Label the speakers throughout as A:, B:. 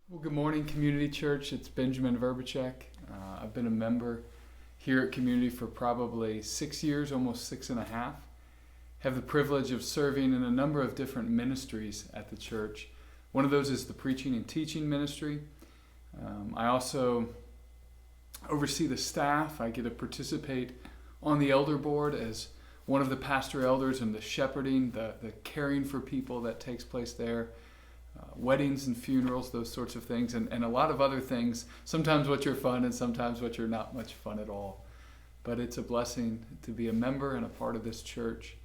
A: Well, good morning, Community Church. It's Benjamin Verbacek. I've been a member here at Community for probably 6 years, almost 6.5. Have the privilege of serving in a number of different ministries at the church. One of those is the preaching and teaching ministry. I also oversee the staff. I get to participate on the elder board as one of the pastor elders and the shepherding, the caring for people that takes place there. Weddings and funerals, those sorts of things, and a lot of other things, sometimes which are fun and sometimes which are not much fun at all. But it's a blessing to be a member and a part of this church.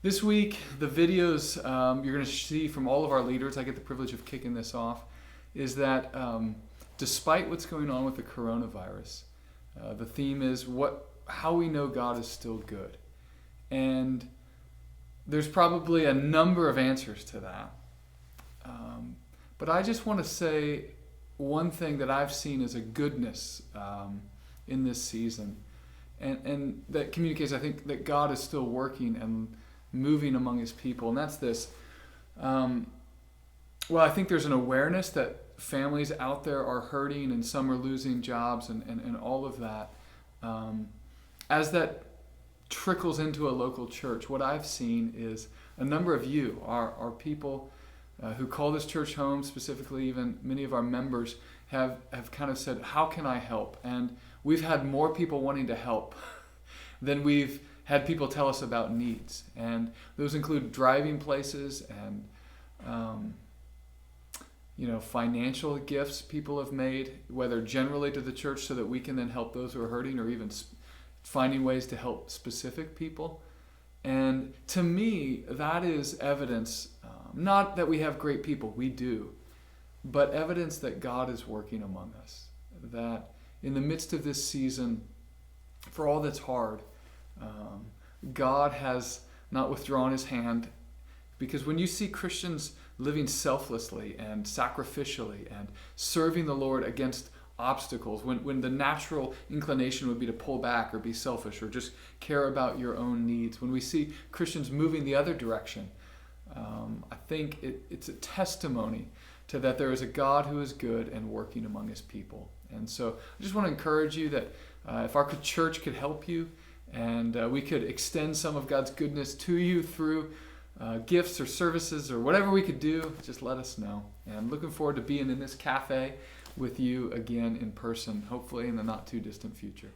A: This week, the videos you're going to see from all of our leaders, I get the privilege of kicking this off, is that despite what's going on with the coronavirus, the theme is how we know God is still good. And there's probably a number of answers to that. But I just want to say one thing that I've seen as a goodness in this season, and that communicates, I think, that God is still working and moving among His people, and that's this. Well, I think there's an awareness that families out there are hurting and some are losing jobs and all of that. As that trickles into a local church, what I've seen is a number of you are people who call this church home, specifically even many of our members have kind of said, how can I help? And we've had more people wanting to help than we've had people tell us about needs. And those include driving places and financial gifts people have made, whether generally to the church so that we can then help those who are hurting, or even finding ways to help specific people. And to me, that is evidence, not that we have great people, we do, but evidence that God is working among us. That in the midst of this season, for all that's hard, God has not withdrawn His hand. Because when you see Christians living selflessly and sacrificially and serving the Lord against obstacles, when the natural inclination would be to pull back or be selfish or just care about your own needs, when we see Christians moving the other direction, I think it's a testimony to that there is a God who is good and working among His people. And so I just want to encourage you that if our church could help you and we could extend some of God's goodness to you through gifts or services or whatever we could do, just let us know. And I'm looking forward to being in this cafe with you again in person, hopefully in the not too distant future.